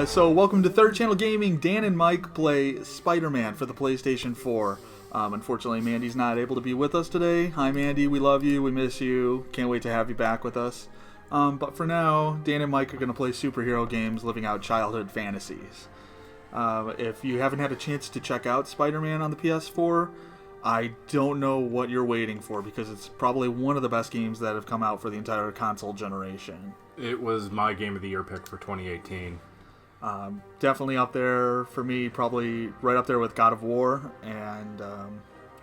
So welcome to Third Channel Gaming. Dan and Mike play Spider-Man for the PlayStation 4. Unfortunately, Mandy's not able to be with us today. Hi, Mandy. We love you. We miss you. Can't wait to have you back with us. But for now, Dan and Mike are going to play superhero games, living out childhood fantasies. If you haven't had a chance to check out Spider-Man on the PS4, I don't know what you're waiting for, because it's probably one of the best games that have come out for the entire console generation. It was my Game of the Year pick for 2018. Definitely up there for me, probably right up there with God of War and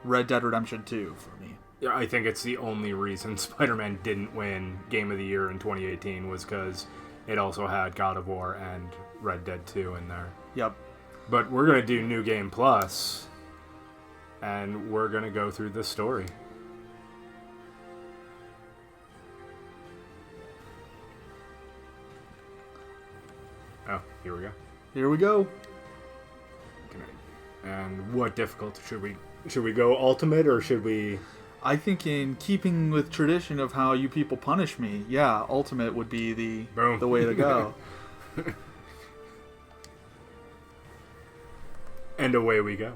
Red Dead Redemption 2 for me. Yeah, I think it's the only reason Spider-Man didn't win Game of the Year in 2018 was because it also had God of War and Red Dead 2 in there. Yep. But we're going to do New Game Plus, and we're going to go through this story. Oh, here we go. Here we go. And what difficulty should we go ultimate, or should we? I think in keeping with tradition of how you people punish me, yeah, ultimate would be the way to go. And away we go.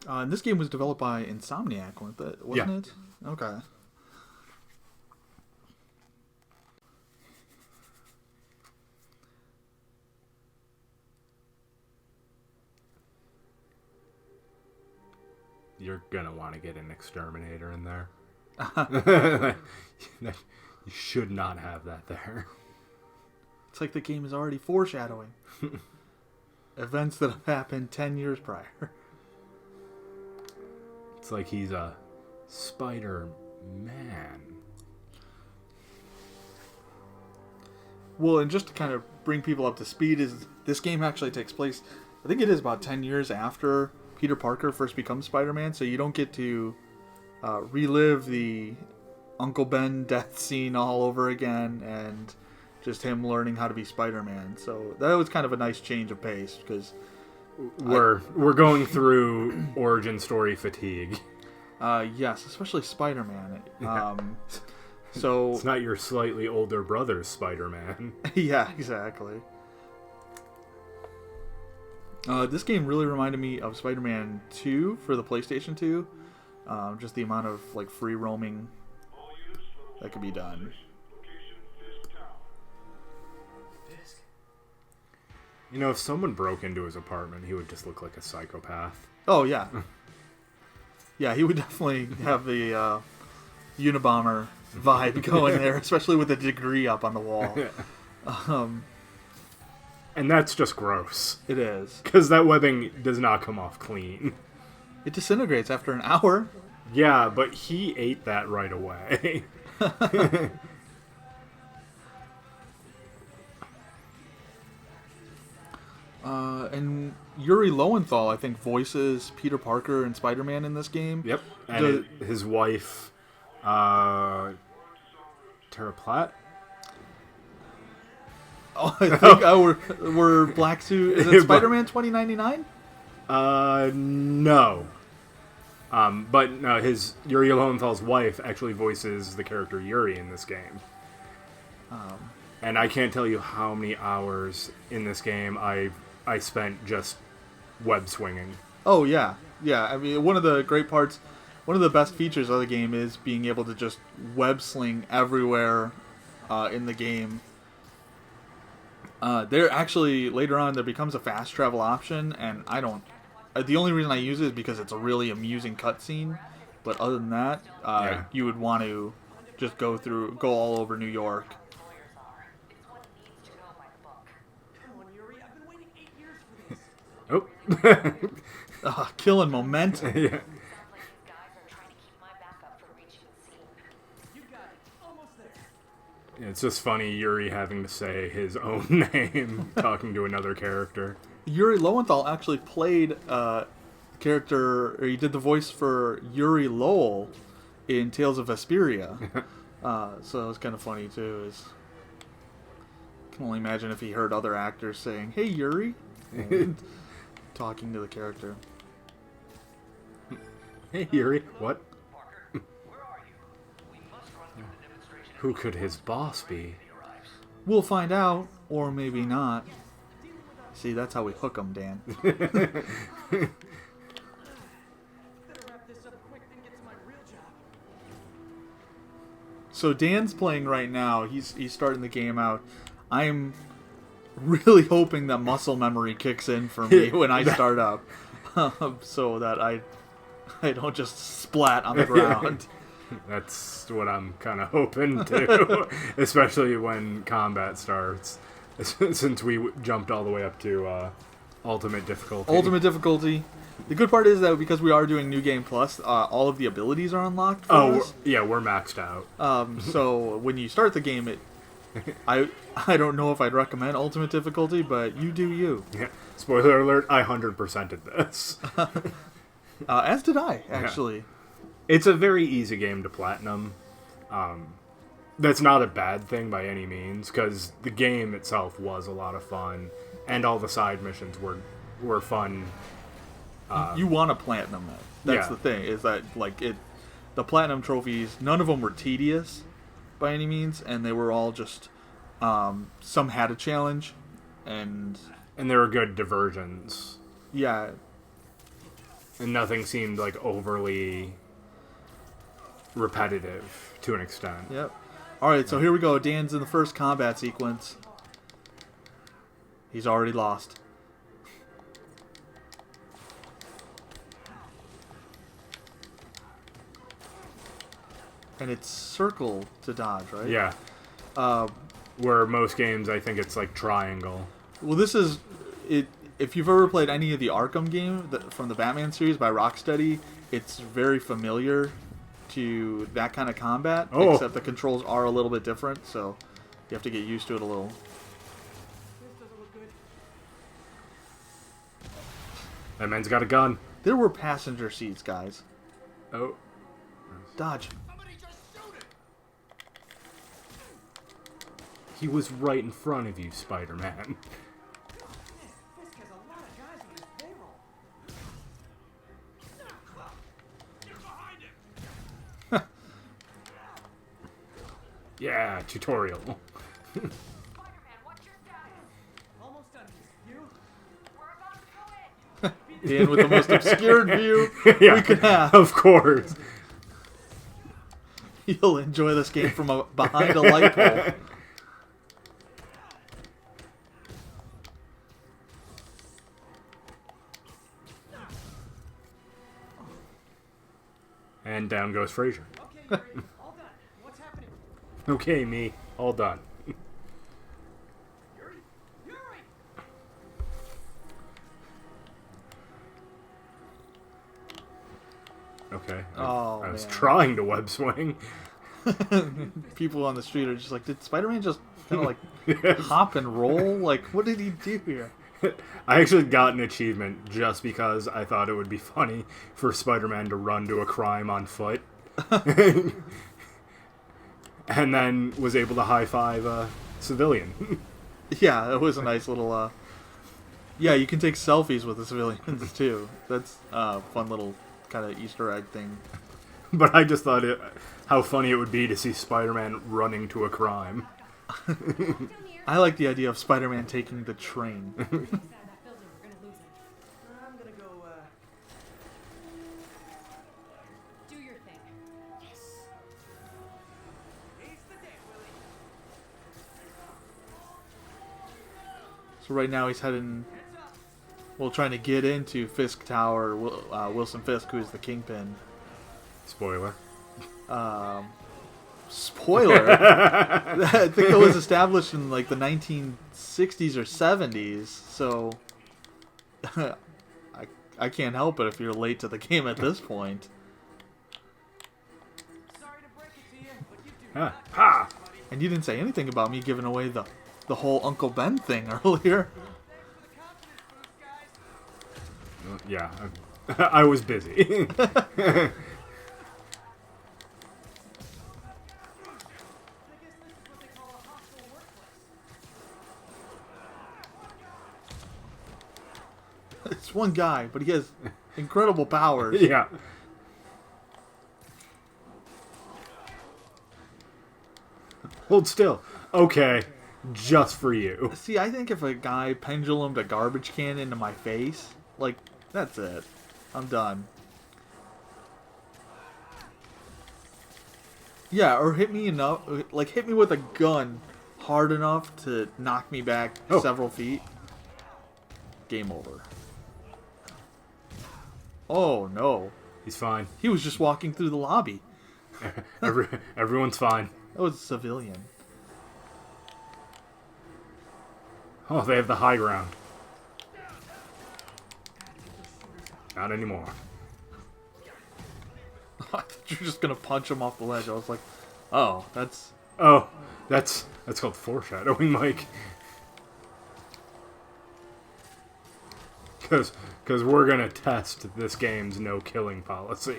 And this game was developed by Insomniac, wasn't it? Okay. You're gonna want to get an exterminator in there. You should not have that there. It's like the game is already foreshadowing events that have happened 10 years prior. It's like he's a Spider-Man. Well, and just to kind of bring people up to speed, is this game actually takes place, I think it is about 10 years after Peter Parker first becomes Spider-Man, so you don't get to relive the Uncle Ben death scene all over again and just him learning how to be Spider-Man. So that was kind of a nice change of pace, because we're going through origin story fatigue. Yes, especially Spider-Man. So it's not your slightly older brother's Spider-Man. Yeah, exactly. This game really reminded me of Spider-Man 2 for the PlayStation 2. Just the amount of free roaming that could be done. You know, if someone broke into his apartment, he would just look like a psychopath. Oh, yeah. Yeah, he would definitely have the Unabomber vibe going there, especially with the degree up on the wall. And that's just gross. It is. Because that webbing does not come off clean. It disintegrates after an hour. Yeah, but he ate that right away. And Yuri Lowenthal, I think, voices Peter Parker and Spider-Man in this game. Yep. And his wife, Tara Platt? Oh, I think we're Black Suit. Is it Spider-Man 2099? No. But no, his Yuri Lowenthal's wife actually voices the character Yuri in this game. And I can't tell you how many hours in this game I spent just web swinging. Oh, yeah. Yeah, I mean, one of the great parts, one of the best features of the game is being able to just web sling everywhere in the game. There actually, later on, there becomes a fast travel option, and the only reason I use it is because it's a really amusing cutscene. But other than that, you would want to just go all over New York. Oh. Killing momentum. Yeah. It's just funny, Yuri having to say his own name, talking to another character. Yuri Lowenthal actually played character, or he did the voice for Yuri Lowell in Tales of Vesperia. So it was kind of funny, too. I can only imagine if he heard other actors saying, "Hey, Yuri," and talking to the character. Hey, Yuri, what? Who could his boss be? We'll find out, or maybe not. See, that's how we hook them, Dan. So Dan's playing right now. He's starting the game out. I'm really hoping that muscle memory kicks in for me when I start up, so that I don't just splat on the ground. That's what I'm kind of hoping to, especially when combat starts, since we jumped all the way up to ultimate difficulty. Ultimate difficulty. The good part is that because we are doing New Game Plus, all of the abilities are unlocked for us. Yeah, we're maxed out. So when you start the game, I don't know if I'd recommend ultimate difficulty, but you do you. Yeah. Spoiler alert, I 100%ed this. As did I, actually. Yeah. It's a very easy game to platinum. That's not a bad thing by any means, because the game itself was a lot of fun, and all the side missions were fun. You want to platinum it. That's the thing, is that the platinum trophies, none of them were tedious by any means, and they were all just, some had a challenge, and they were good diversions. Yeah. And nothing seemed like overly repetitive to an extent. Yep. Alright, so here we go. Dan's in the first combat sequence. He's already lost. And it's circle to dodge, right? Yeah. Where most games, I think it's like triangle. Well, this is it. If you've ever played any of the Arkham game from the Batman series by Rocksteady, it's very familiar to that kind of combat, except the controls are a little bit different, so you have to get used to it a little. That man's got a gun. There were passenger seats, guys. Oh. Dodge. He was right in front of you, Spider-Man. Yeah, tutorial. Spider-Man, what's your status? Almost done. You? We're about to go in. Dan with the most obscured view we could have. Of course. You'll enjoy this game from behind a light pole. And down goes Frazier. Okay, Yuri, all done. What's happening? Okay, me. All done. Yuri? Yuri! Okay. Oh, I was man. trying to web swing. People on the street are just like, did Spider-Man just kind of like hop and roll? Like, what did he do here? I actually got an achievement just because I thought it would be funny for Spider-Man to run to a crime on foot. And then was able to high-five a civilian. Yeah, it was a nice little, yeah, you can take selfies with the civilians, too. That's a fun little kind of Easter egg thing. But I just thought how funny it would be to see Spider-Man running to a crime. I like the idea of Spider-Man taking the train. I'm gonna go, do your thing. Yes. He's the day, Willie. So right now he's heading, well, trying to get into Fisk Tower, Wilson Fisk, who's the Kingpin. Spoiler. Spoiler? I think it was established in like the 1960s or 70s, so I can't help it if you're late to the game at this point. Sorry to break it to you, but you do Ah. Ha! And you didn't say anything about me giving away the whole Uncle Ben thing earlier. Yeah, I was busy. It's one guy, but he has incredible powers. Hold still. Okay, just for you. See, I think if a guy pendulumed a garbage can into my face, like, that's it. I'm done. Yeah, or hit me enough, like hit me with a gun hard enough to knock me back several feet. Game over. Oh no. He's fine. He was just walking through the lobby. Everyone's fine. That was a civilian. Oh, they have the high ground. Not anymore. I thought you were just gonna punch him off the ledge. I was like, oh, that's... Oh, that's called foreshadowing, Mike. Because we're gonna test this game's no-killing policy.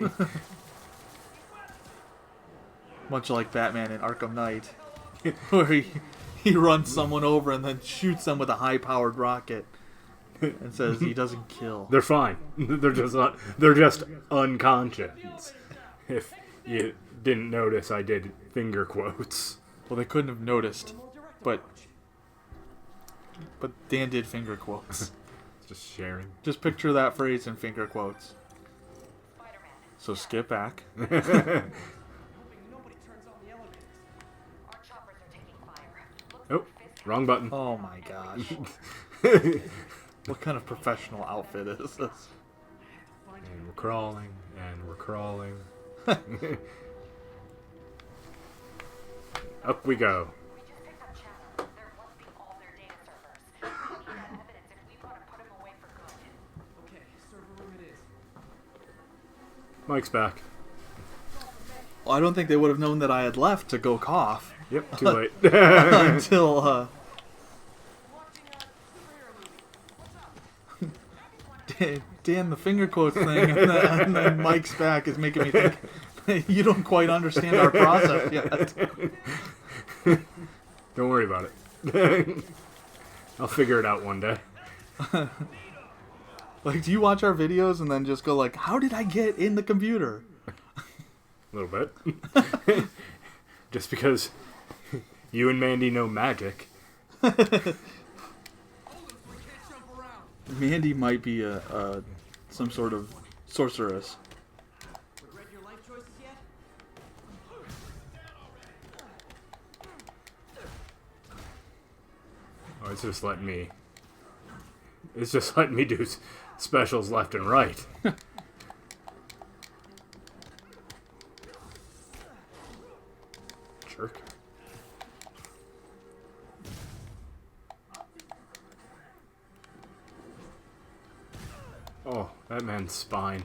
Much like Batman in Arkham Knight. Where he runs someone over and then shoots them with a high-powered rocket. And says he doesn't kill. They're fine. They're just unconscious. If you didn't notice, I did finger quotes. Well, they couldn't have noticed. But Dan did finger quotes. Just sharing. Just picture that phrase in finger quotes. Spider-Man, So skip back. hoping nobody turns on the elevators. Our choppers are taking fire. Looks Oh, wrong button. Oh my gosh. What kind of professional outfit is this? And we're crawling, and we're crawling. Up we go. We just picked up chatter. They're busting all their data servers. We need that evidence if we want to put him away for good. Okay, server room it is. Mike's back. Well, I don't think they would have known that I had left to go cough Yep, too late. until Watching a superhero movie. What's up? Dan, the finger quotes thing, and then Mike's back is making me think you don't quite understand our process yet. Don't worry about it. I'll figure it out one day. Like, do you watch our videos and then just go like, how did I get in the computer? A little bit. Just because you and Mandy know magic. We can't jump around. Mandy might be some sort of sorceress. Regret your life choices yet? Oh, it's just letting me. It's just letting me do specials left and right. Jerk. Oh, that man's spine.